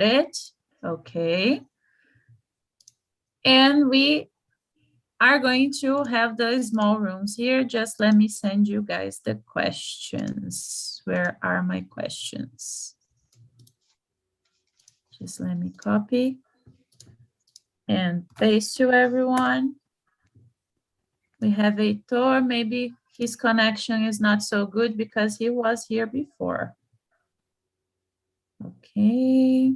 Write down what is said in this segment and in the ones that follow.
it. Okay. And we are going to have the small rooms here. Just let me send you guys the questions. Where are my questions? Just let me copy and paste to everyone. We have Heitor. Maybe his connection is not so good because he was here before. Okay.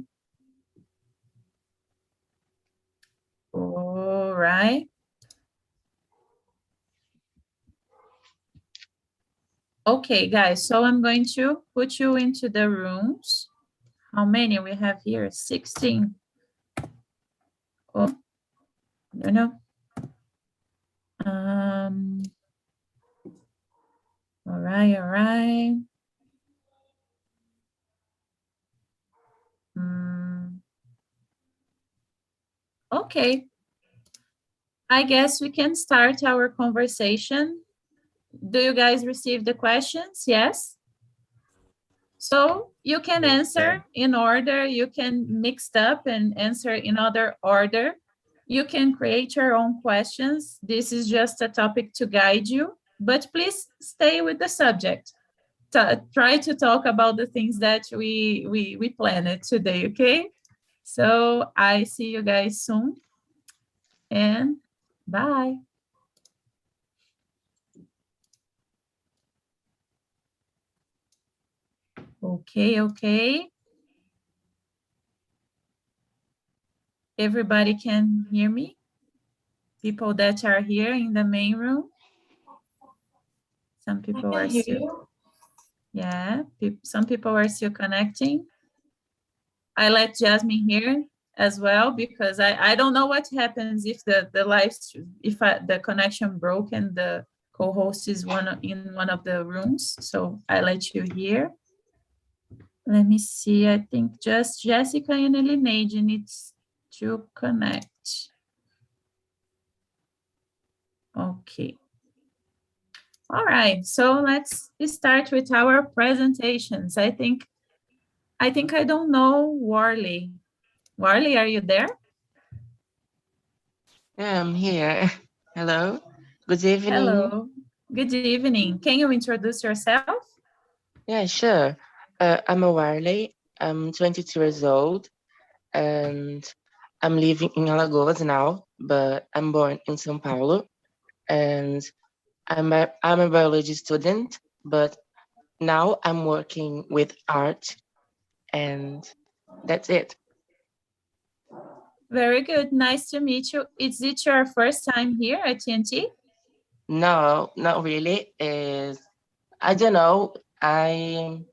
All right. Okay, guys, so I'm going to put you into the rooms. How many we have here? 16. Oh, I don't know. All right, all right. Okay. I guess we can start our conversation. Do you guys receive the questions? Yes? So you can answer in order, you can mix up and answer in other order. You can create your own questions. This is just a topic to guide you, but please stay with the subject. Try to talk about the things that we planned today, okay? So I see you guys soon, and bye. Okay, okay. Everybody can hear me? People that are here in the main room? Some people are still, yeah, some people are still connecting. I let Jasmine here as well because I don't know what happens if the the connection broke and the co-host is in one of the rooms. So I let you here. Let me see. I think just Jessica and Elineide needs to connect. Okay. All right, so let's start with our presentations. I think I don't know Warley. Warley, are you there? Yeah, I'm here. Hello. Good evening. Hello. Good evening. Can you introduce yourself? Yeah, sure. I'm a Warley. I'm 22 years old, and I'm living in Alagoas now, but I'm born in São Paulo, and I'm a biology student, but now I'm working with art, and that's it. Very good. Nice to meet you. Is it your first time here at TNT? No, not really. I don't know. I'm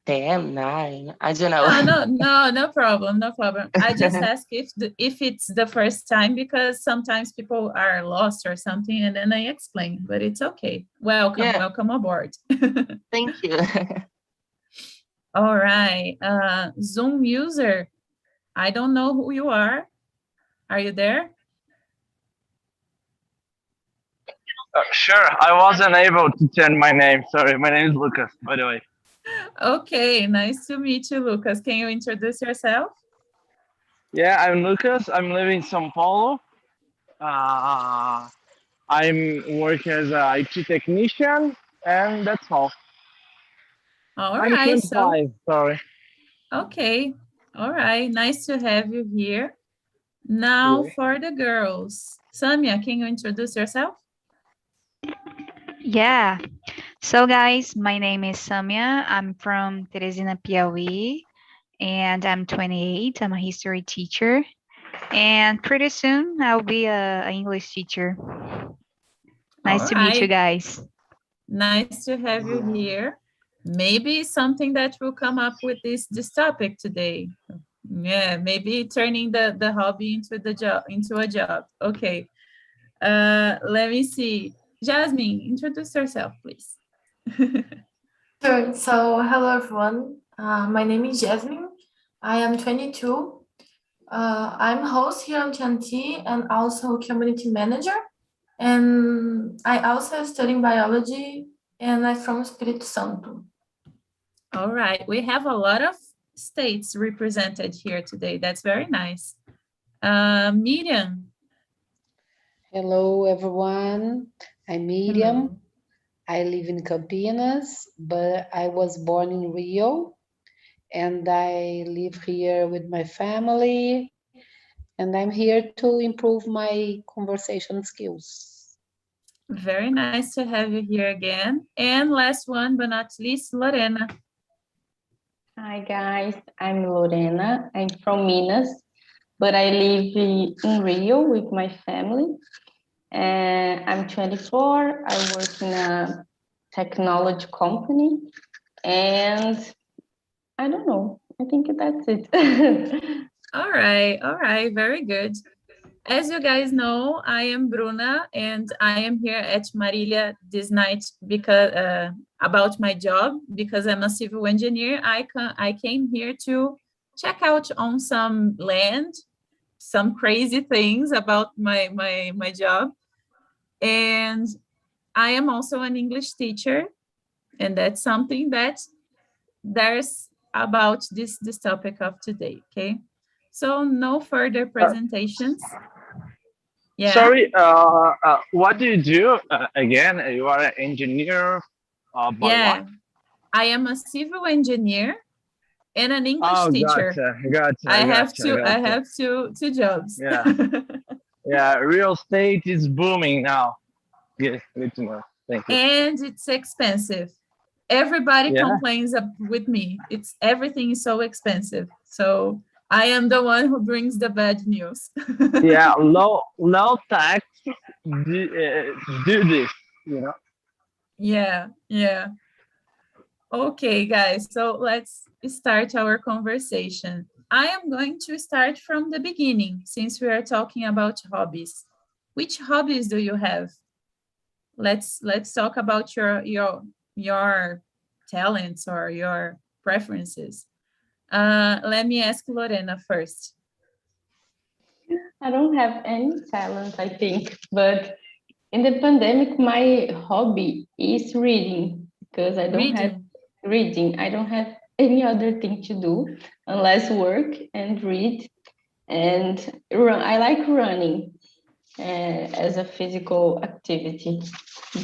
10, 9. I don't know. No problem, no problem. I just ask if it's the first time because sometimes people are lost or something, and then I explain. But it's okay. Welcome, Yeah. welcome aboard. Thank you. All right. Zoom user. I don't know who you are. Are you there? Sure, I wasn't able to change my name. Sorry, my name is Lucas, by the way. Okay, nice to meet you, Lucas. Can you introduce yourself? Yeah, I'm Lucas. I'm living in São Paulo. I'm working as an IT technician, and that's all. All I'm right. 25, sorry. Okay. All right. Nice to have you here. Now for the girls. Samia, can you introduce yourself? Yeah. So guys, my name is Samia. I'm from Teresina, Piauí, and I'm 28. I'm a history teacher. And pretty soon I'll be a English teacher. Nice to meet you guys. Nice to have you here. Maybe something that will come up with this topic today. Yeah, maybe turning the hobby into a job. Okay. Let me see. Jasmine, introduce yourself, please. Sure. So, hello everyone. My name is Jasmine. I am 22. I'm host here on TNT and also community manager. And I also studying biology and I'm from Espírito Santo. All right. We have a lot of states represented here today. That's very nice. Miriam. Hello, everyone. I'm Miriam. Hello. I live in Campinas, but I was born in Rio, and I live here with my family, and I'm here to improve my conversation skills. Very nice to have you here again. And last one, but not least, Lorena. Hi guys, I'm Lorena. I'm from Minas, but I live in Rio with my family. I'm 24. I work in a technology company, and I don't know. I think that's it. All right, very good. As you guys know, I am Bruna, and I am here at Marília this night because about my job, because I'm a civil engineer. I came here to check out on some land, some crazy things about my job. And I am also an English teacher, and that's something that there's about this topic of today, okay? So no further presentations. Yeah. Sorry, what do you do? Again, you are an engineer. But Yeah, what? I am a civil engineer and an English Oh, teacher. gotcha. I have two jobs. Yeah. Yeah, real estate is booming now. Yeah, good to know. Thank you. And it's expensive. Everybody Yeah. complains with me. Everything is so expensive. So I am the one who brings the bad news. Yeah, low tax do this, you know. Yeah. Okay, guys, so let's start our conversation. I am going to start from the beginning, since we are talking about hobbies. Which hobbies do you have? Let's talk about your talents or your preferences. Let me ask Lorena first. I don't have any talent, I think, but in the pandemic, my hobby is reading because I don't have reading. I don't have any other thing to do unless work and read and run. I like running as a physical activity,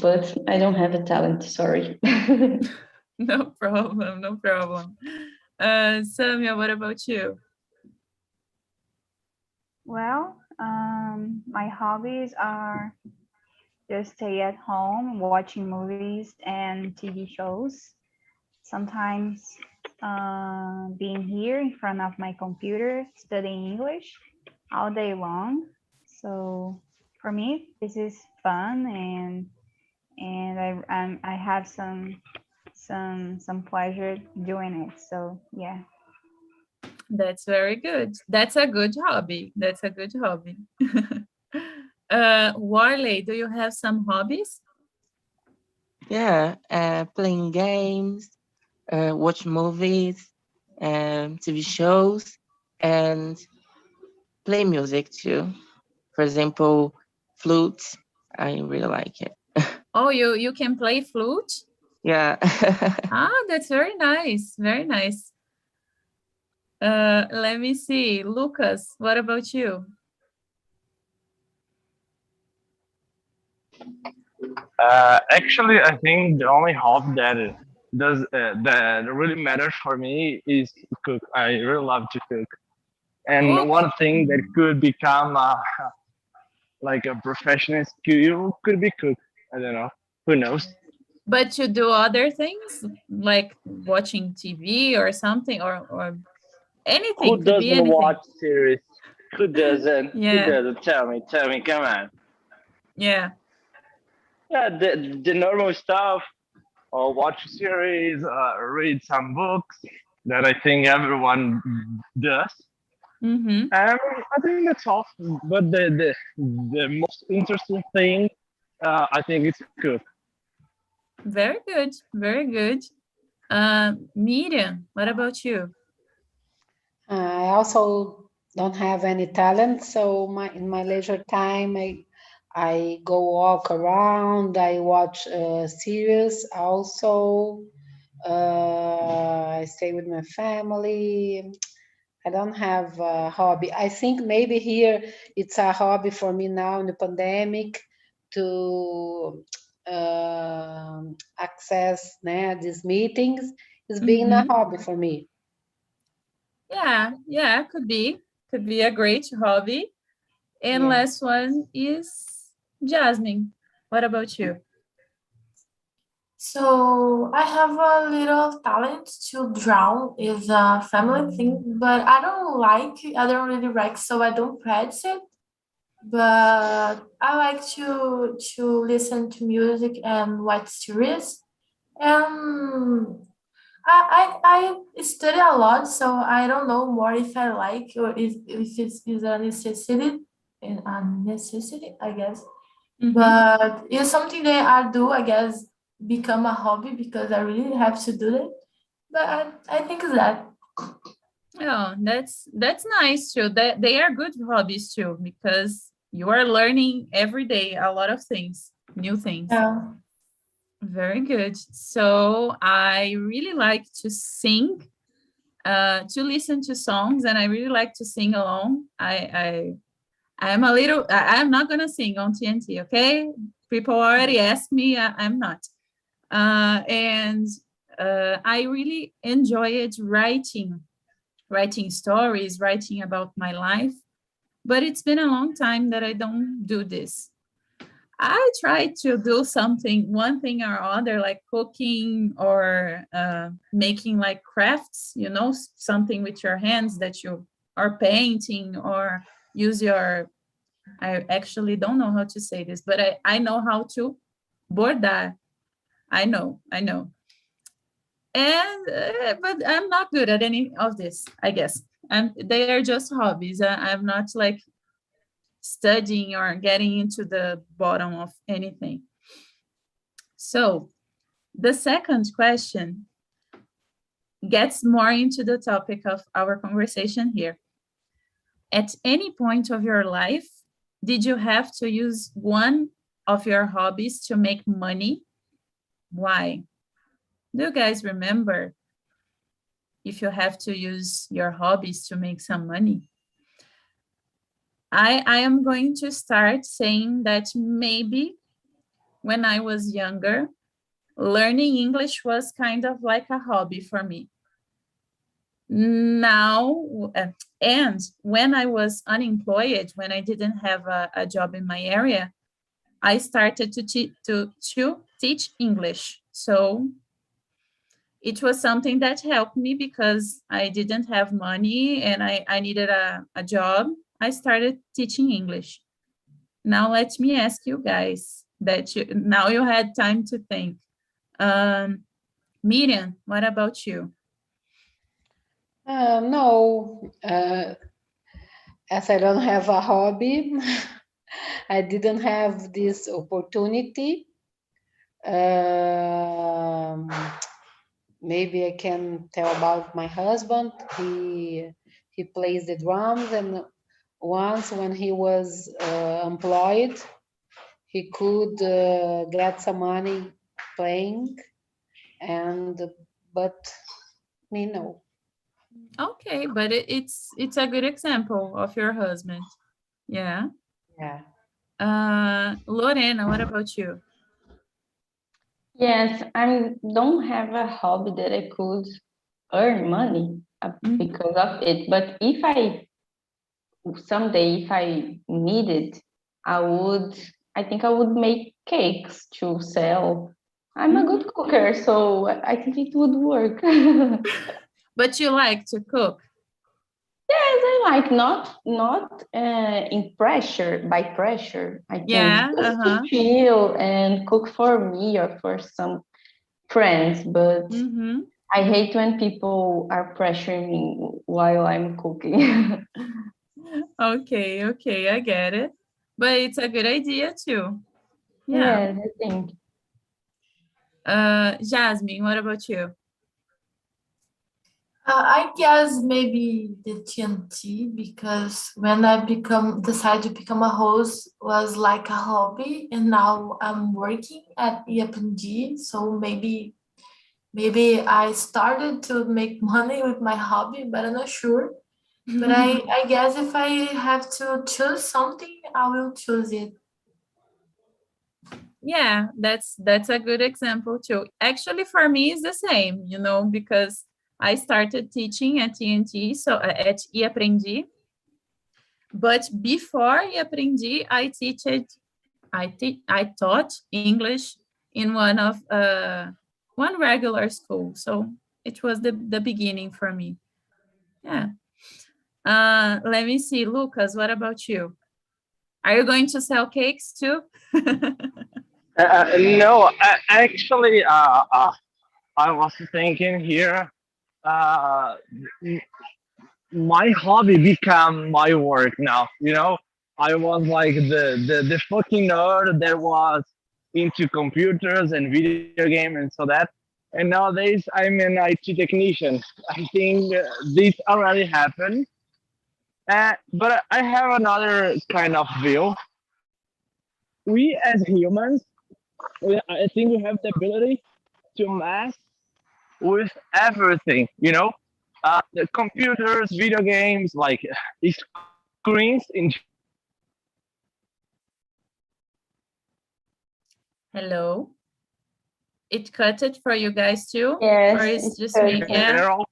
but I don't have a talent, sorry. No problem. Samia, what about you? Well, my hobbies are just stay at home, watching movies and TV shows. Sometimes being here in front of my computer, studying English all day long. So for me, this is fun, and I have some pleasure doing it. So yeah. That's very good. That's a good hobby. Warley, do you have some hobbies? Yeah, playing games, watch movies, TV shows, and play music too. For example, flute. I really like it. Oh, you can play flute? Yeah. That's very nice. Very nice. Let me see. Lucas, what about you? Actually, I think the only hobby that really matters for me is to cook. I really love to cook, and Cook? one thing that could become like a professional skill could be cook. I don't know. Who knows? But you do other things like watching TV or something or anything. Who Could be doesn't anything. watch series? Who doesn't? Yeah. Who doesn't? Tell me, come on. Yeah. Yeah, the normal stuff, or watch series, read some books that I think everyone does. Mm-hmm. I think that's all. But the most interesting thing, I think, is cook. Very good. Very good. Miriam, what about you? I also don't have any talent, so in my leisure time, I go walk around, I watch series also, I stay with my family. I don't have a hobby. I think maybe here it's a hobby for me now in the pandemic to access these meetings. Is being a hobby for me. Yeah, could be a great hobby. And Yeah. last one is Jasmine. What about you? So I have a little talent to draw. Is a family thing, but I don't really like, so I don't practice it. But I like to listen to music and watch series. And I study a lot, so I don't know more if I like or if it's a necessity, I guess. But it's something that I do, I guess, become a hobby because I really have to do it. But I think it's that. Oh, that's nice too. That they are good hobbies too, because you are learning every day a lot of things, new things. Yeah. Very good. So I really like to sing, to listen to songs, and I really like to sing along. I'm not gonna sing on TNT, okay? People already asked me, I'm not. And I really enjoyed writing stories, writing about my life, but it's been a long time that I don't do this. I try to do one thing or other, like cooking or making like crafts, something with your hands that you are painting or use your, I actually don't know how to say this, but I know how to bordar. I know. And, but I'm not good at any of this, I guess. They are just hobbies. I'm not like studying or getting into the bottom of anything. So the second question gets more into the topic of our conversation here. At any point of your life, did you have to use one of your hobbies to make money? Why? Do you guys remember if you have to use your hobbies to make some money? I am going to start saying that maybe when I was younger, learning English was kind of like a hobby for me. Now, and when I was unemployed, when I didn't have a job in my area, I started to teach English. So it was something that helped me because I didn't have money and I needed a job. I started teaching English. Now let me ask you guys now you had time to think. Miriam, what about you? No, as I don't have a hobby, I didn't have this opportunity. Maybe I can tell about my husband. He plays the drums, and once when he was employed, he could get some money playing, but me no. Okay, but it's a good example of your husband. Yeah. Yeah. Lorena, what about you? Yes, I don't have a hobby that I could earn money because of it. But if I needed, I think I would make cakes to sell. I'm a good cooker, so I think it would work. But you like to cook? Yes, I like not by pressure. I think just to chill and cook for me or for some friends, but I hate when people are pressuring me while I'm cooking. Okay, I get it. But it's a good idea too. Yeah. Yes, I think. Jasmine, what about you? I guess maybe the TNT, because when I decided to become a host was like a hobby, and now I'm working at EPNG, so maybe maybe I started to make money with my hobby, but I'm not sure. But I guess if I have to choose something, I will choose it. Yeah, that's a good example too. Actually, for me, it's the same, you know, because I started teaching at TNT, so at eAprendi. But before eAprendi, I taught English in one regular school. So it was the beginning for me. Yeah. Let me see, Lucas, what about you? Are you going to sell cakes too? No, actually, I was thinking here, uh, m- my hobby become my work now. You know, I was like the fucking nerd that was into computers and video games and so that. And nowadays, I'm an IT technician. I think this already happened. But I have another kind of view. We as humans, I think we have the ability to mess with everything, you know, the computers, video games, like screens in. Hello? It cut it for you guys too? Yes, Or it's it's just me? perfect. Yeah. General.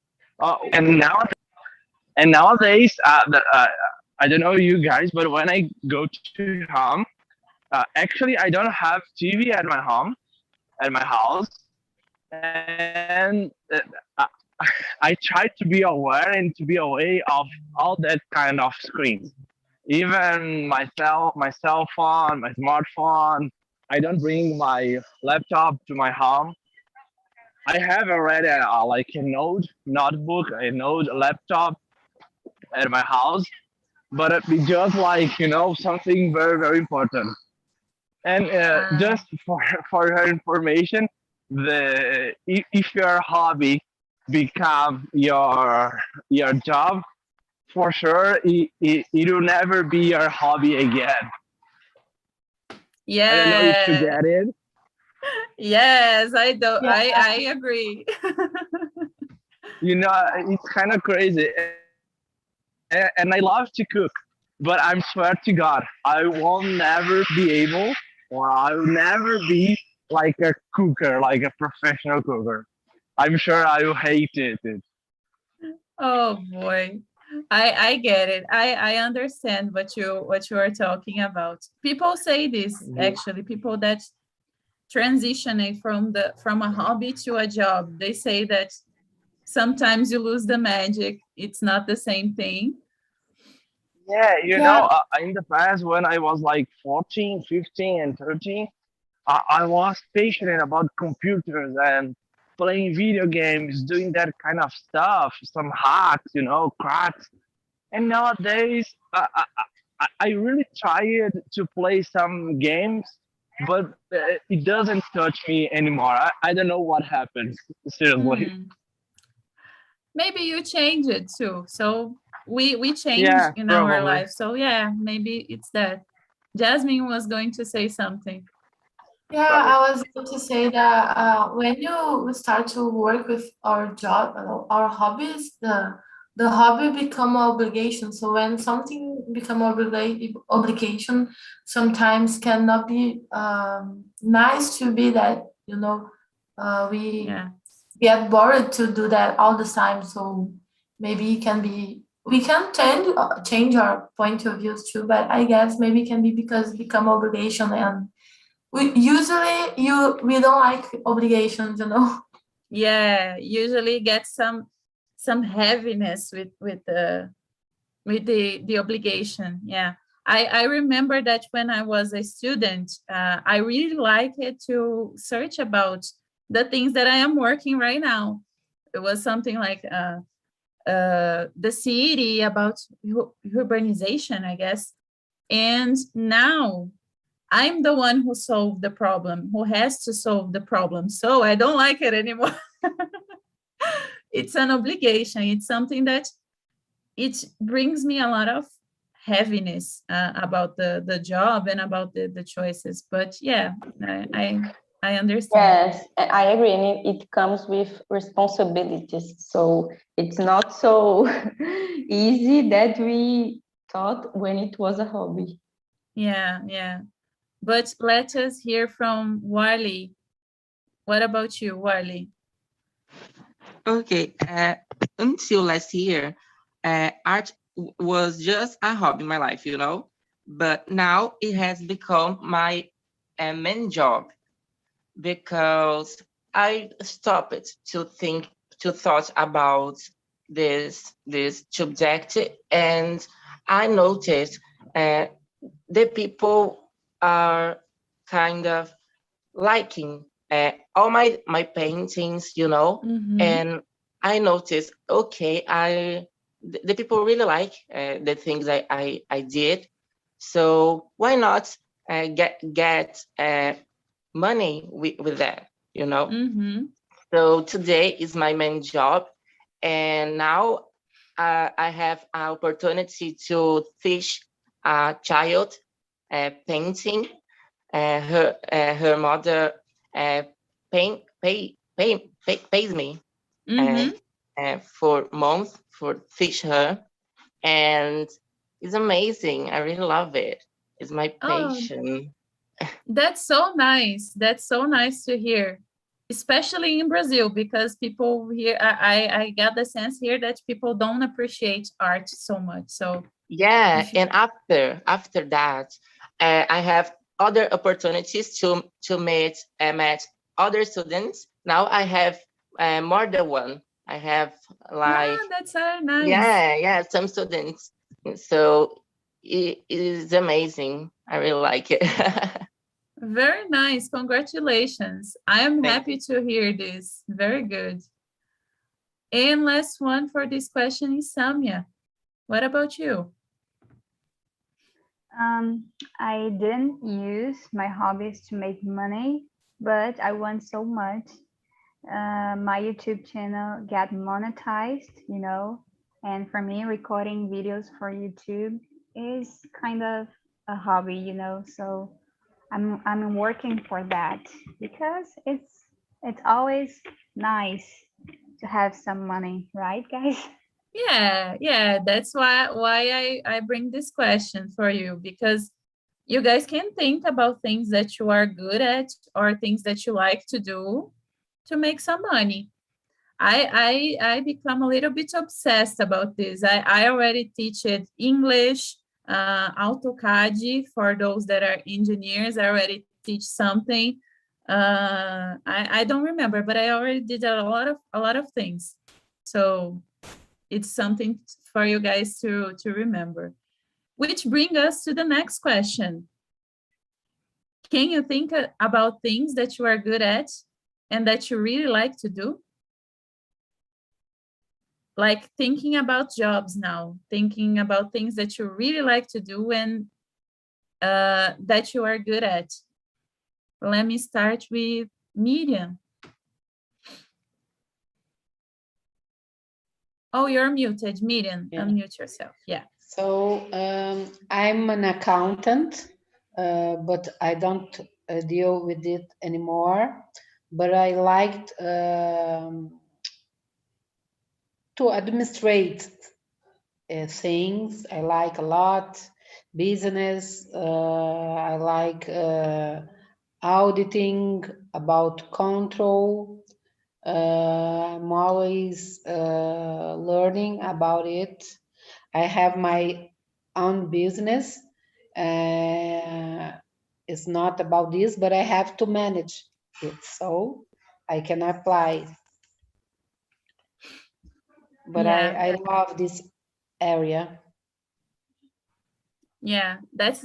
And nowadays, I don't know you guys, but when I go to home, actually I don't have TV at my home, at my house, and I I try to be aware and to be aware of all that kind of screens. Even my cell phone, my smartphone. I don't bring my laptop to my home. I have already like a notebook, a node laptop at my house, but it just like something very very important. And just for her information, if your hobby become your job, for sure it will never be your hobby again. I don't know if you Yeah. get it. Yes, I do. Yeah. I agree. It's kind of crazy. And I love to cook, but I'm swear to God, I will never be able, or I will never be like a cooker, like a professional cooker. I'm sure I will hate it. Oh boy. I get it. I understand what you are talking about. People say this actually, people that transitioning from a hobby to a job. They say that sometimes you lose the magic. It's not the same thing. Yeah, Yeah. in the past when I was like 14, 15, and 13, I was passionate about computers and playing video games, doing that kind of stuff, some hacks, cracks. And nowadays, I really tried to play some games, but it doesn't touch me anymore. I don't know what happened, seriously. Maybe you change it too. So we change Yeah, in our probably. life. So yeah, maybe it's that. Jasmine was going to say something. Yeah, Sorry. I was going to say that when you start to work with our job, our hobbies, the hobby become an obligation. So when something become obligation, sometimes cannot be nice to be that, we Yeah. get bored to do that all the time. So maybe it can be we can change our point of views too, but I guess maybe it can be because it become obligation and we don't like obligations. Yeah, usually get some heaviness with the obligation. Yeah. I remember that when I was a student, I really liked it to search about the things that I am working right now. It was something like the city, about urbanization, I guess. And now I'm the one who solved the problem, who has to solve the problem. So I don't like it anymore. It's an obligation. It's something that it brings me a lot of heaviness about the job and about the choices. But yeah, I understand. Yes, I agree, and it comes with responsibilities. So it's not so easy that we thought when it was a hobby. Yeah, yeah. But let us hear from Wally. What about you, Wally? Okay, until last year, art was just a hobby in my life, you know, but now it has become my main job because I stopped to thought about this subject, and I noticed the people are kind of liking all my paintings, you know, and I noticed, okay, the people really like the things I did, so why not get money with that, you know? So today is my main job, and now I have an opportunity to teach a child painting. Her mother pays me for months for teach her, and it's amazing. I really love it. It's my passion. That's so nice. That's so nice to hear, especially in Brazil, because people here, I get the sense here that people don't appreciate art so much. So yeah, and after that, I have other opportunities to meet other students. Now I have more than one. I have like that's so nice. yeah, some students. So it is amazing. I really like it. Very nice. Congratulations. I am happy to hear this. Very good. And last one for this question is Samia. What about you? I didn't use my hobbies to make money, but I want so much. My YouTube channel got monetized, you know, and for me, recording videos for YouTube is kind of a hobby, you know. So I'm working for that because it's always nice to have some money, right, guys? Yeah, that's why I bring this question for you, because you guys can think about things that you are good at or things that you like to do to make some money. I become a little bit obsessed about this. I already teach it English, AutoCAD for those that are engineers. I already teach something. I don't remember, but I already did a lot of things. So it's something for you guys to remember. Which brings us to the next question. Can you think about things that you are good at and that you really like to do? Like thinking about jobs now, thinking about things that you really like to do and that you are good at. Let me start with Miriam. Oh, you're muted, Miriam. Yeah. Unmute yourself. Yeah. So I'm an accountant, but I don't deal with it anymore. But I liked to administrate things. I like a lot. Business. I like auditing, about control. I'm always learning about it. I have my own business. It's not about this, but I have to manage it, so I can apply. But yeah. I love this area. Yeah, that's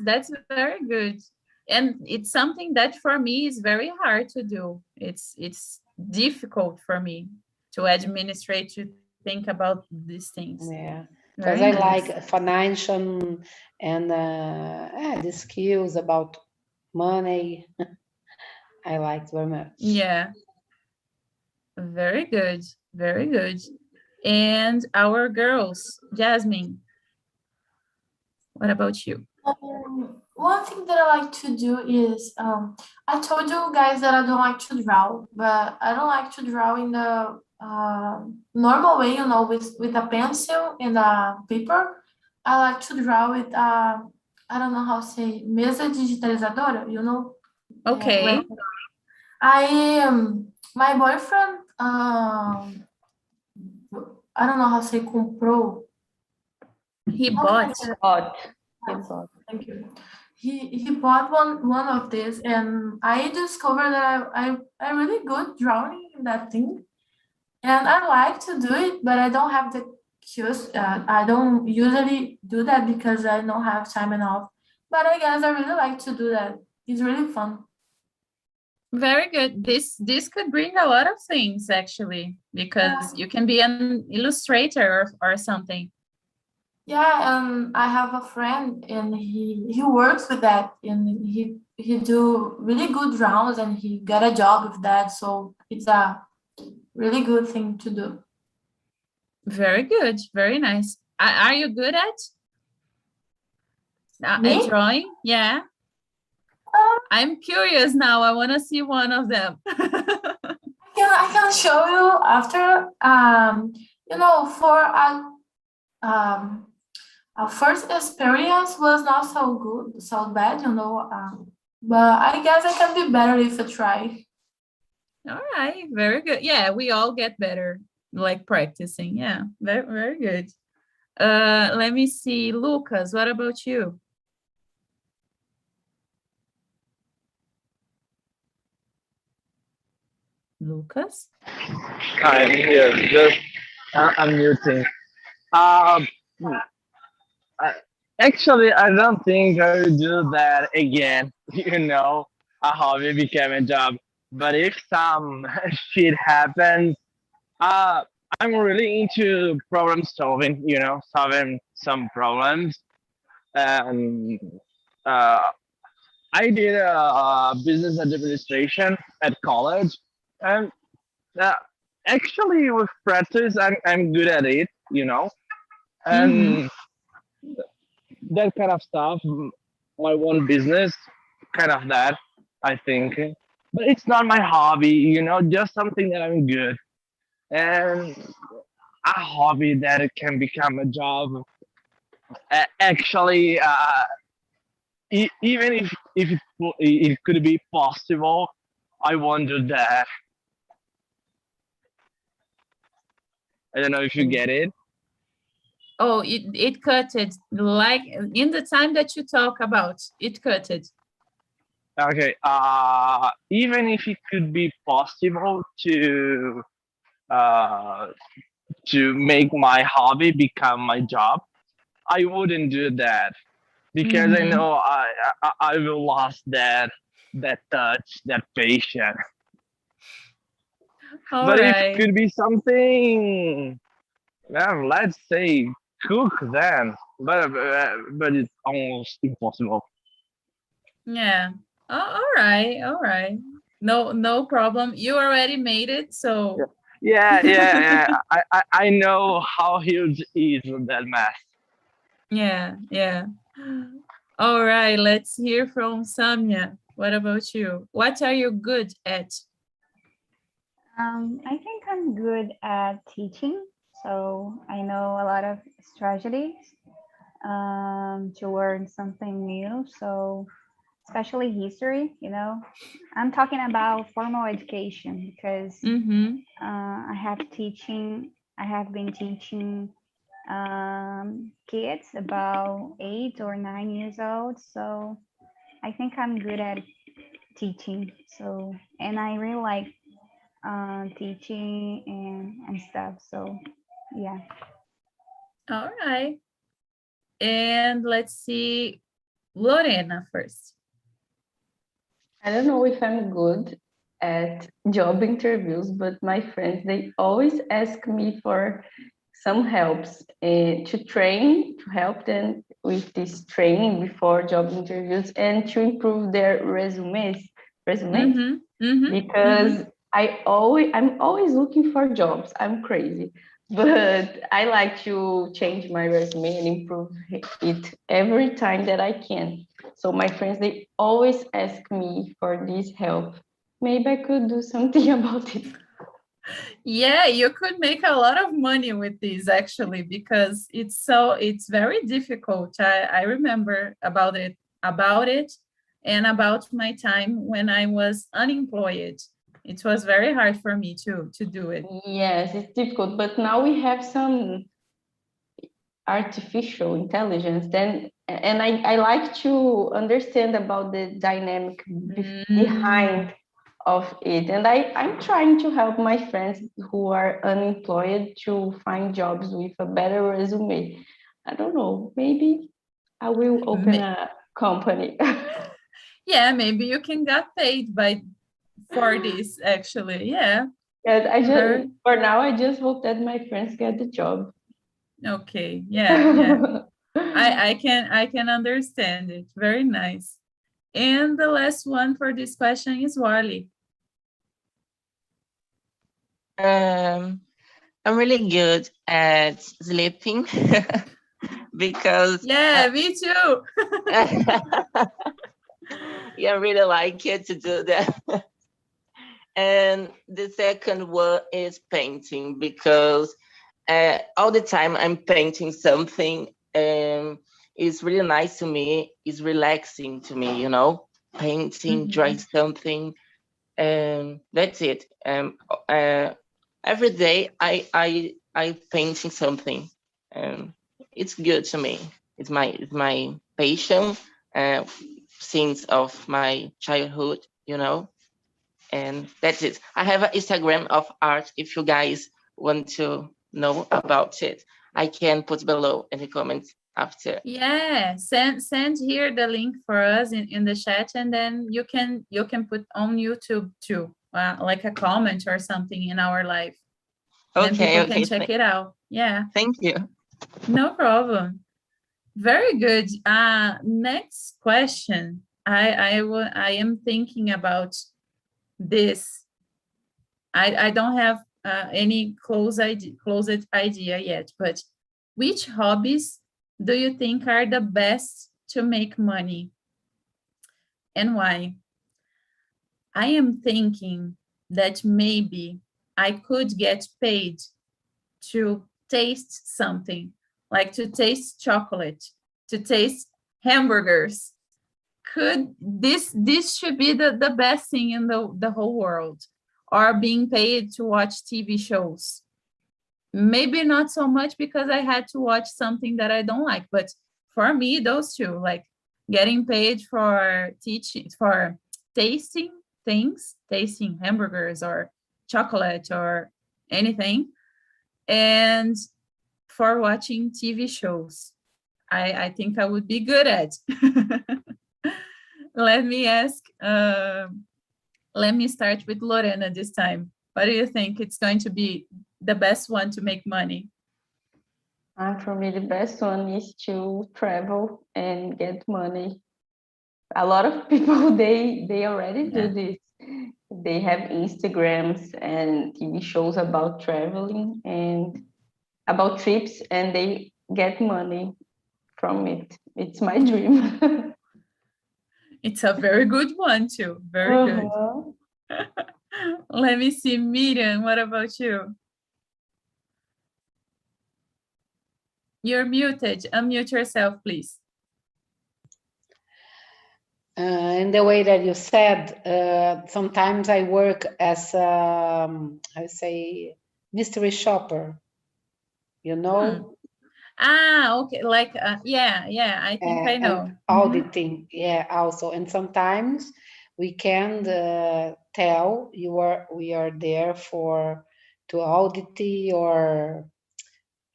very good. And it's something that for me is very hard to do. It's difficult for me to administrate, to think about these things. Yeah, because I like financial and the skills about money. I like very much. Yeah, very good, very good. And our girls, Jasmine, what about you? One thing that I like to do is, I told you guys that I don't like to draw, but I don't like to draw in the normal way, with a pencil and a paper. I like to draw with, I don't know how to say, mesa digitalizadora, Okay. My boyfriend, I don't know how to say, comprou. He How bought. can I say Bought. that? Thank you. He bought one of this, and I discovered that I'm really good drawing in that thing, and I like to do it, but I don't have the cues. I don't usually do that because I don't have time enough. But I guess I really like to do that. It's really fun. Very good. This could bring a lot of things actually, because you can be an illustrator or something. Yeah, and I have a friend, and he works with that, and he do really good drawings, and he got a job with that. So it's a really good thing to do. Very good. Very nice. Are you good at Me? drawing? Yeah. I'm curious now. I want to see one of them. I can show you after. For our first experience was not so good, so bad, but I guess I can be better if I try. All right. Very good. Yeah, we all get better like practicing. Yeah. Very, very good. Let me see. Lucas, what about you? Lucas? I'm here. Just I'm muting. Um, actually, I don't think I will do that again. A hobby became a job. But if some shit happens, I'm really into problem solving. Solving some problems. And uh, I did a business administration at college, and uh, actually with practice, I'm good at it. And that kind of stuff. My one business, kind of that, I think. But it's not my hobby. Just something that I'm good, and a hobby that it can become a job. Actually, even if it could be possible, I won't do that. I don't know if you get it. Oh, it cut it. Like in the time that you talk about, it cut it. Okay. Even if it could be possible to make my hobby become my job, I wouldn't do that because I know I will lose that touch, that patience. But if it could be something, well, let's say cook then, but it's almost impossible. Yeah. Oh, all right. No problem. You already made it, so. Yeah. I know how huge is that mess. Yeah. All right, let's hear from Samia. What about you? What are you good at? I think I'm good at teaching, so I know a lot of strategies to learn something new. So especially history, I'm talking about formal education because I have been teaching kids about 8 or 9 years old. So I think I'm good at teaching. So, and I really like teaching and stuff. So, yeah. All right. And let's see, Lorena first. I don't know if I'm good at job interviews, but my friends, they always ask me for some helps to help them with this training before job interviews and to improve their resumes. Because I'm always looking for jobs. I'm crazy. but I like to change my resume and improve it every time that I can. So my friends, they always ask me for this help. Maybe I could do something about it. Yeah, you could make a lot of money with this actually, because it's very difficult. I remember about it and about my time when I was unemployed. It was very hard for me to do it. Yes, it's difficult, but now we have some artificial intelligence then, and I like to understand about the dynamic behind of it, and I'm trying to help my friends who are unemployed to find jobs with a better resume. I don't know, maybe I will open a company. Yeah, maybe you can get paid for this actually. Yeah. Yes, for now I just hope that my friends get the job. Okay. Yeah. I can understand it. Very nice. And the last one for this question is Wally. I'm really good at sleeping because Yeah, me too. yeah, I really like it to do that. And the second one is painting, because all the time I'm painting something. It's really nice to me. It's relaxing to me, you know, painting, drawing something. That's it. Every day I painting something. It's good to me. It's my passion since of my childhood, you know. And that's it. I have an Instagram of art. If you guys want to know about it, I can put below in the comments after. Yeah, send here the link for us in the chat, and then you can put on YouTube too, like a comment or something in our live. Then people can check it out. Yeah. Thank you. No problem. Very good. Next question. I am thinking about this. I don't have any closed idea yet, but which hobbies do you think are the best to make money, and why? I am thinking that maybe I could get paid to taste something, like to taste chocolate, to taste hamburgers. This should be the best thing in the whole world, or being paid to watch TV shows. Maybe not so much because I had to watch something that I don't like, but for me, those two, like getting paid for teaching, for tasting things, tasting hamburgers or chocolate or anything, and for watching TV shows. I think I would be good at. Let me start with Lorena this time. What do you think it's going to be the best one to make money? For me, the best one is to travel and get money. A lot of people, they already do this. They have Instagrams and TV shows about traveling and about trips, and they get money from it. It's my dream. It's a very good one too. Very good. Let me see, Miriam, what about you? You're muted. Unmute yourself, please. In the way that you said, sometimes I work as I would say mystery shopper, you know. Okay, like yeah, I think I know. Auditing, yeah, also, and sometimes we can tell we are there to audit or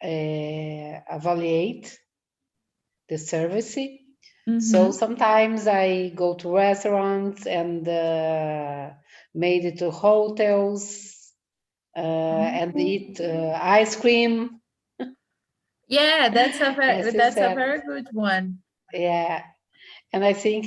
evaluate the service. So sometimes I go to restaurants and made it to hotels and eat ice cream. Yeah, that's a very good one. Yeah, and I think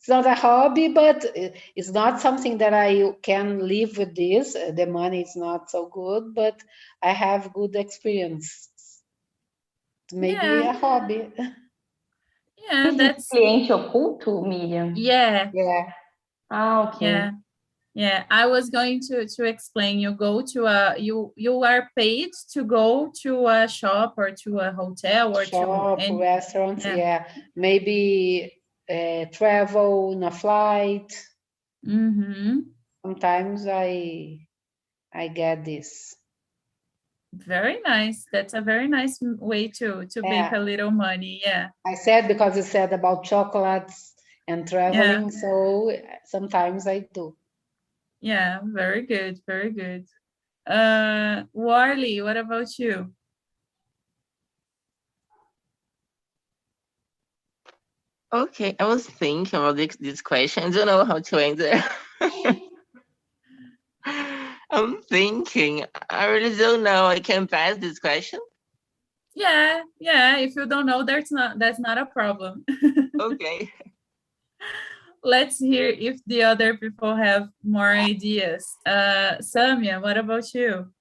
It's not a hobby, but it's not something that I can live with this. The money is not so good, but I have good experience. Maybe a hobby. Yeah, that's cliente oculto, Miriam? yeah. Ah, okay. Yeah. I was going to explain. You go to you are paid to go to a shop or to a hotel or to restaurants. Maybe travel on a flight. Sometimes I get this. Very nice. That's a very nice way to make a little money. Yeah. I said because you said about chocolates and traveling, so sometimes I do. Yeah, very good, very good. Warley, what about you? Okay, I was thinking about this question. I don't know how to answer. I'm thinking. I really don't know. I can pass this question. Yeah. If you don't know, that's not a problem. Okay. Let's hear if the other people have more ideas. Samia, what about you?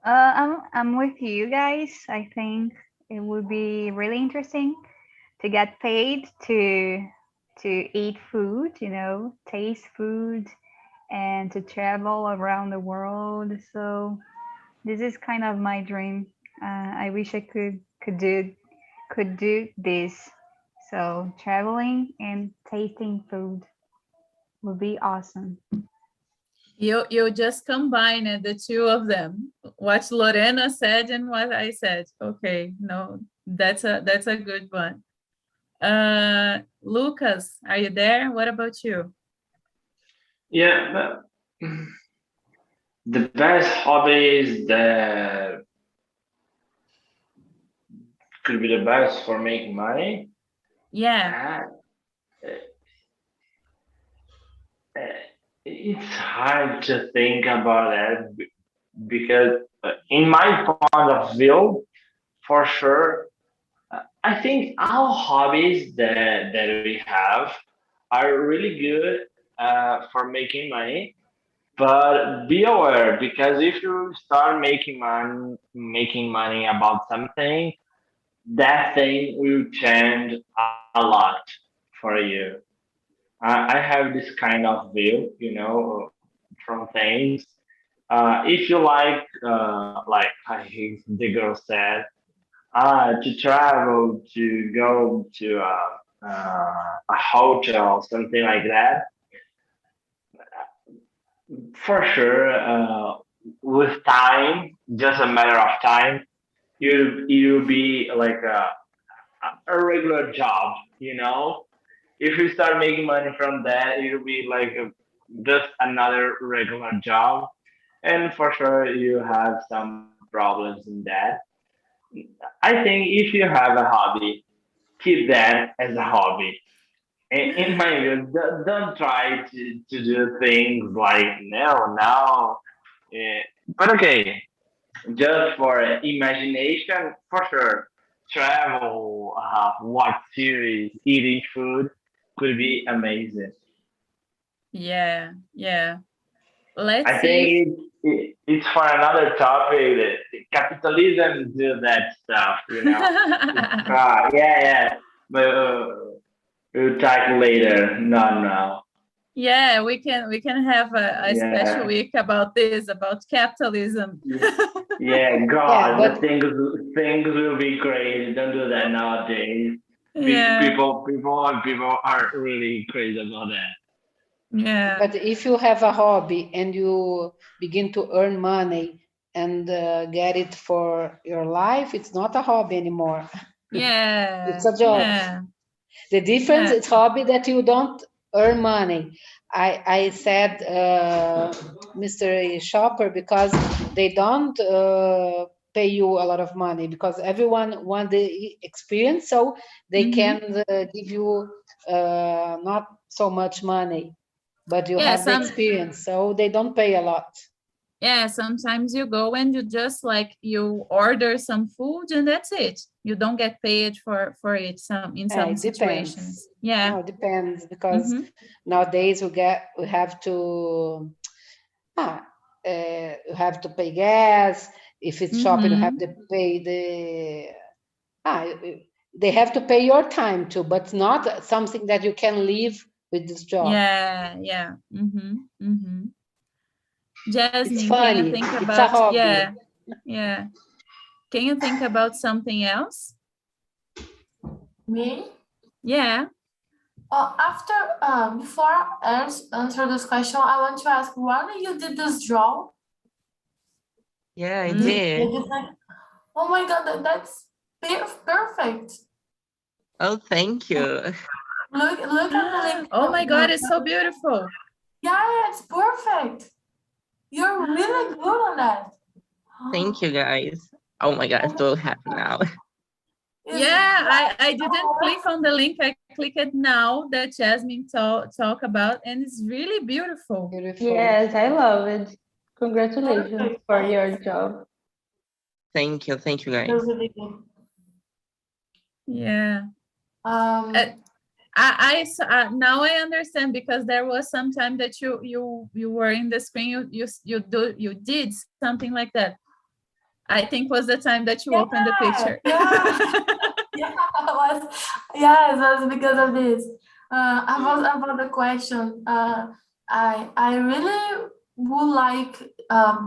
I'm with you guys. I think it would be really interesting to get paid to eat food, taste food, and to travel around the world. So this is kind of my dream. I wish I could do this. So traveling and tasting food would be awesome. You just combined the two of them. What Lorena said and what I said. Okay, no, that's a good one. Lucas, are you there? What about you? Yeah, but the best hobbies that could be the best for making money. Yeah. It's hard to think about that because in my point of view, for sure, I think our hobbies that we have are really good for making money. But be aware, because if you start making money about something, that thing will change a lot for you. I have this kind of view, from things. If you like the girl said, to travel, to go to a hotel, something like that, for sure, with time, just a matter of time, you'll be like a regular job, If you start making money from that, it'll be like just another regular job, and for sure you have some problems in that. I think if you have a hobby, keep that as a hobby. In my view, don't try to do things like no. But okay, just for imagination, for sure, travel, watch series, eating food could be amazing. Yeah. I think it's for another topic that capitalism do that stuff, yeah. But we'll talk later, not now. Yeah, we can have a special week about this, about capitalism. Yeah, God, things will be crazy. Don't do that nowadays. People are really crazy about that. Yeah. But if you have a hobby and you begin to earn money and get it for your life, it's not a hobby anymore. Yeah. It's a job. Yeah. The difference is hobby that you don't earn money. I said Mr. Shopper because they don't pay you a lot of money because everyone wants the experience, so they can give you not so much money, but you have the experience, so they don't pay a lot. Yeah, sometimes you go and you just like you order some food and that's it. You don't get paid for it in some it situations. depends. Yeah. No, it depends because nowadays we have to you have to pay gas. If it's shopping, you have to pay they have to pay your time too, but it's not something that you can live with this job. Yeah. Jasmine, It's funny. can you think It's about a hobby. Yeah. Can you think about something else? Me? Yeah. Before I answer this question, I want to ask, why you did this draw? Yeah, I did. Oh my God, that's perfect. Oh, thank you. Look at the link. Oh my God, it's so beautiful. Yeah, it's perfect. You're really good on that. Thank you, guys. Oh my God, I'm so happy now. Yeah, I didn't click on the link. I clicked now that Jasmine talk about, and it's really beautiful. Yes, I love it. Congratulations for your job. Thank you, guys. Yeah. I now I understand, because there was some time that you were in the screen. You did something like that. I think was the time that you opened the picture. It was because of this. About the question. I really would like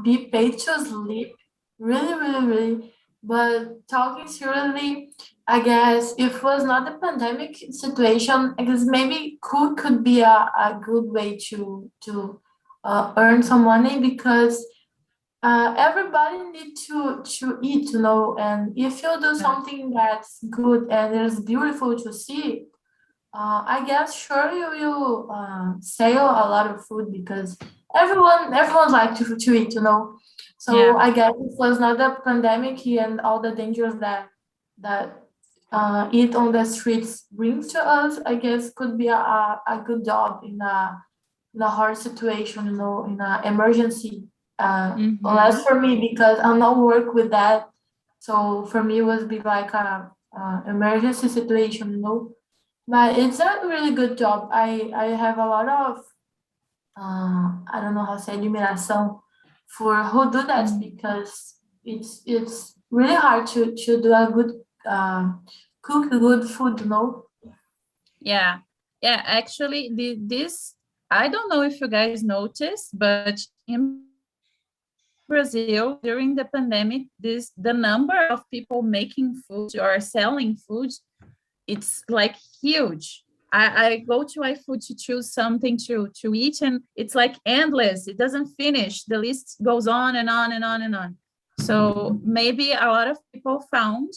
be paid to sleep. Really. But talking seriously, I guess if it was not the pandemic situation, I guess maybe could be a good way to earn some money, because everybody need to eat, and if you do something that's good and it's beautiful to see, I guess sure you will sell a lot of food, because everyone like to eat, so I guess it was not the pandemic and all the dangers that eat on the streets brings to us. I guess could be a good job in a hard situation, in an emergency. Unless for me, because I'm not work with that, so for me it was be like a emergency situation, but it's a really good job. I have a lot of I don't know how to say, admiração for who do that, because it's really hard to do a good cook good food, Yeah, actually this, I don't know if you guys noticed, but in Brazil during the pandemic, the number of people making food or selling food, it's like huge. I go to iFood to choose something to eat, and it's like endless. It doesn't finish. The list goes on and on and on and on. So maybe a lot of people found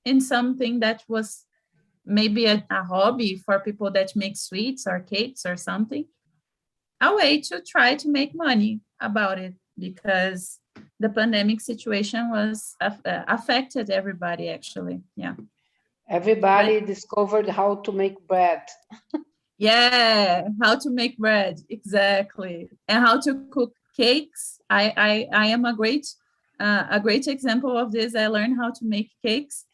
in something that was maybe a hobby for people that make sweets or cakes or something, a way to try to make money about it, because the pandemic situation was affected everybody, actually. Yeah. Everybody discovered how to make bread. Yeah, how to make bread, exactly, and how to cook cakes. I am a great example of this. I learned how to make cakes.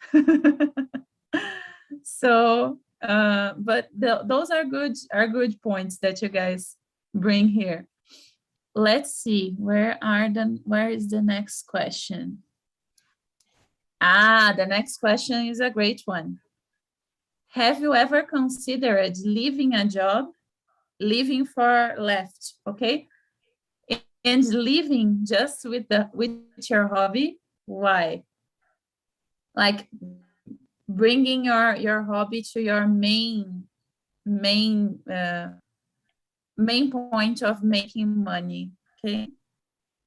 So, but those are good points that you guys bring here. Let's see, where is the next question? The next question is a great one. Have you ever considered leaving a job, leaving for left, okay, and leaving just with your hobby? Why? Like bringing your hobby to your main point of making money, okay?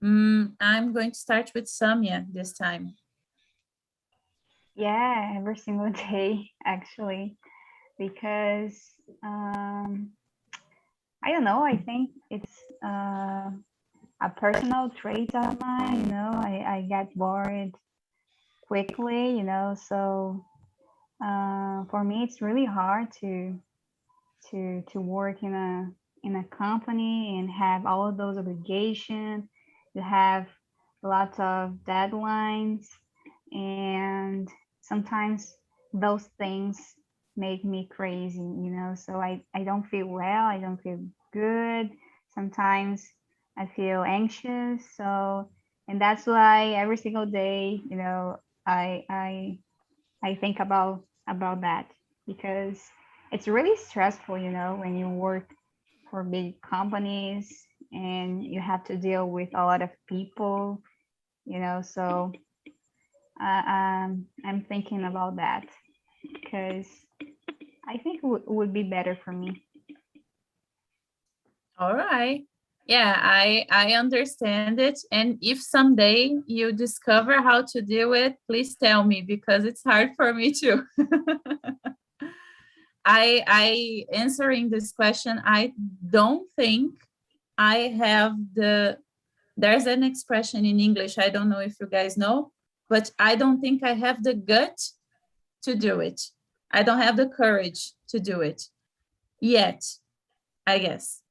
I'm going to start with Samia this time. Yeah, every single day, actually, because I don't know, I think it's a personal trait of mine, I get bored quickly, so for me it's really hard to work in a company and have all of those obligations, you have lots of deadlines, and sometimes those things make me crazy, you know, so I don't feel well, I don't feel good. Sometimes I feel anxious, so, and that's why every single day, you know, I think about that, because it's really stressful, you know, when you work for big companies and you have to deal with a lot of people, you know, so I'm thinking about that because I think it would be better for me. All right. Yeah, I understand it. And if someday you discover how to do it, please tell me, because it's hard for me too. I answering this question, I don't think I have there's an expression in English, I don't know if you guys know, but I don't think I have the gut to do it. I don't have the courage to do it yet, I guess.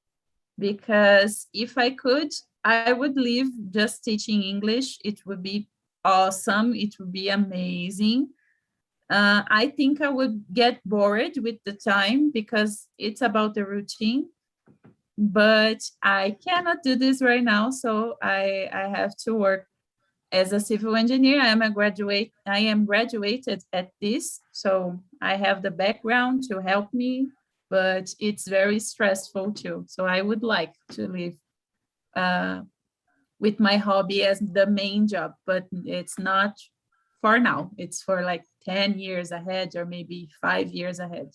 Because if I could, I would leave just teaching English. It would be awesome. It would be amazing. I think I would get bored with the time because it's about the routine, but I cannot do this right now. So I have to work as a civil engineer. I am graduated at this, so I have the background to help me, but it's very stressful too. So I would like to live with my hobby as the main job, but it's not for now. It's for like 10 years ahead or maybe 5 years ahead.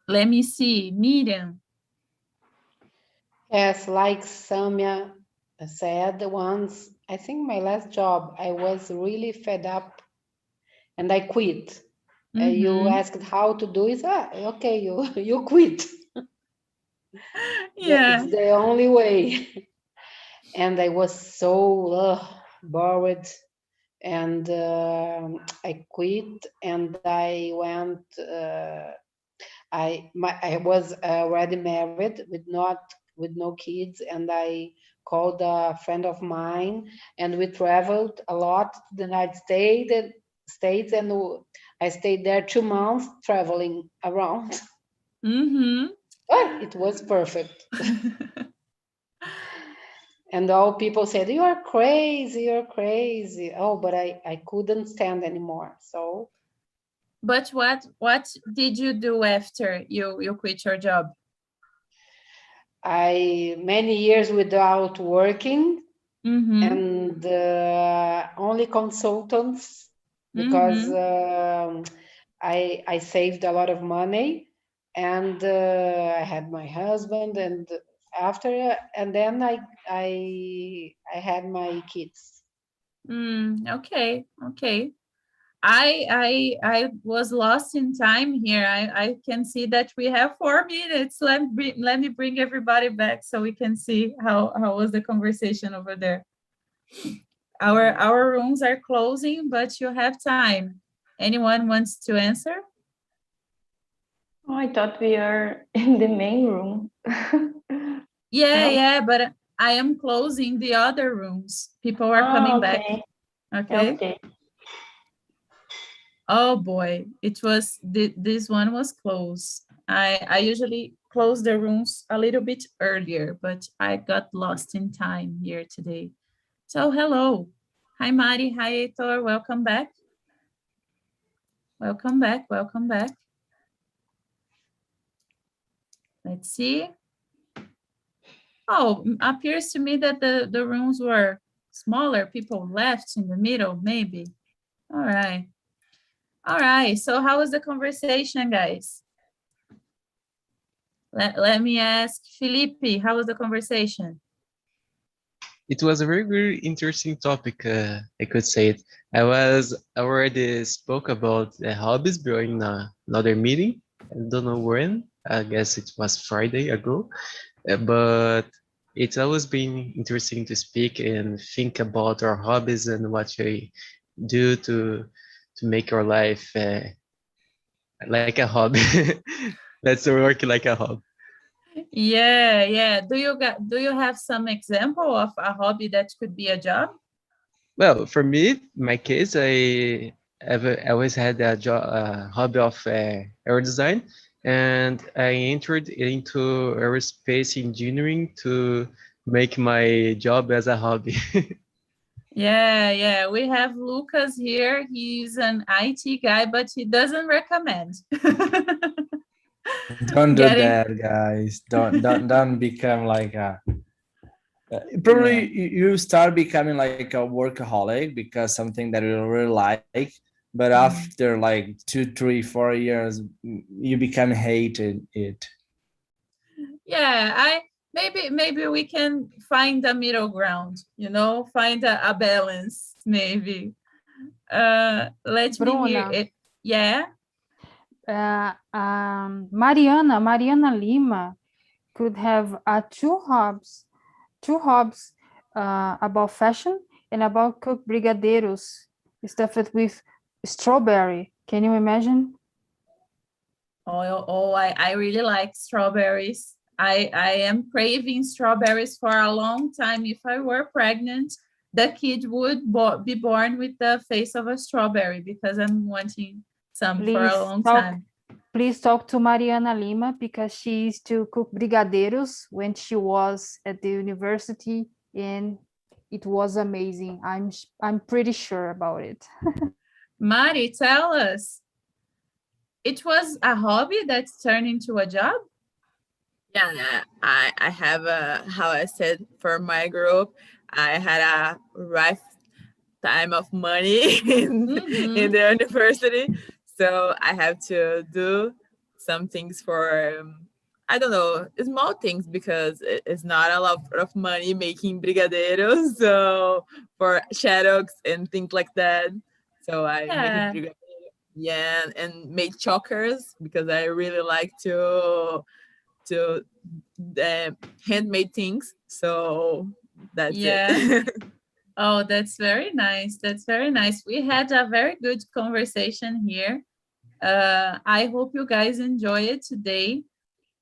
Let me see, Miriam. Yes, like Samia said once, I think my last job, I was really fed up and I quit. You asked how to do it. Okay, you quit. Yeah. It's the only way. And I was so bored, and I quit, and I went. I was already married with no kids, and I called a friend of mine, and we traveled a lot to the United States, and I stayed there 2 months traveling around. It was perfect. And all people said, you're crazy. Oh, but I couldn't stand anymore. So. But what did you do after you quit your job? Many years without working, and only consultants, because I saved a lot of money, and I had my husband, and then I had my kids. Okay. I was lost in time here. I can see that we have 4 minutes. Let me bring everybody back so we can see how was the conversation over there. Our rooms are closing, but you have time. Anyone wants to answer? Oh, I thought we are in the main room. Yeah, but I am closing the other rooms. People are coming back. Okay. Oh boy, it was this one was closed. I usually close the rooms a little bit earlier, but I got lost in time here today. So hello. Hi Mari, hi Heitor, welcome back. Welcome back. Let's see. Oh, appears to me that the rooms were smaller. People left in the middle, maybe. All right, so how was the conversation, guys? Let me ask Felipe, how was the conversation? It was a very, very interesting topic, I could say it. I already spoke about the hobbies during another meeting. I don't know when, I guess it was Friday ago, but it's always been interesting to speak and think about our hobbies and what we do to make our life like a hobby. Let's work like a hobby. Yeah. Do you have some example of a hobby that could be a job? Well, for me, my case, I always had a hobby of aero design, and I entered into aerospace engineering to make my job as a hobby. Yeah. We have Lucas here. He's an IT guy, but he doesn't recommend. Don't do Getting- that, guys. Don't become like a. Probably you start becoming like a workaholic because something that you really like, but after like 2, 3, 4 years, you become hated it. Yeah, maybe we can find a middle ground, find a balance, maybe. Let me hear Bruna. it. Yeah. Mariana Lima could have two hobbies about fashion and about cook brigadeiros stuffed with strawberry. Can you imagine? I really like strawberries. I am craving strawberries for a long time. If I were pregnant, the kid would be born with the face of a strawberry because I'm wanting some for a long time. Please talk to Mariana Lima because she used to cook brigadeiros when she was at the university, and it was amazing. I'm pretty sure about it. Mari, tell us. It was a hobby that's turned into a job? Yeah, I have how I said for my group, I had a rough time of money in the university, so I have to do some things for I don't know, small things because it's not a lot of money making brigadeiros, so for shadows and things like that. So I made brigadeiro, and made chokers because I really like to handmade things. So that's it. Oh, that's very nice. That's very nice. We had a very good conversation here. I hope you guys enjoy it today.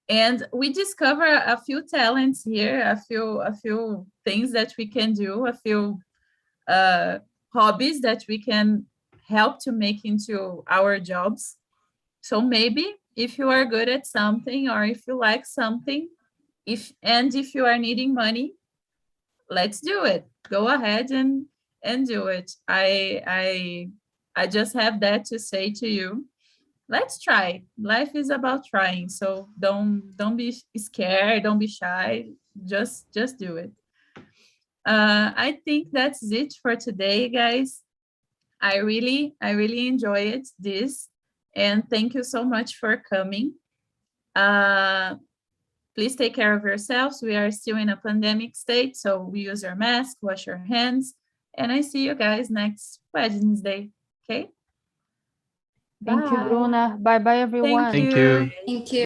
And we discover a few talents here, a few things that we can do, a few hobbies that we can help to make into our jobs. So maybe if you are good at something or if you like something, if you are needing money, let's do it. Go ahead and do it. I just have that to say to you. Let's try. Life is about trying. So don't be scared. Don't be shy. Just do it. I think that's it for today, guys. I really enjoyed this, and thank you so much for coming. Please take care of yourselves. We are still in a pandemic state, so we use our mask, wash your hands, and I see you guys next Wednesday. Okay? Thank you, Bruna. Bye-bye, everyone. Thank you. Thank you.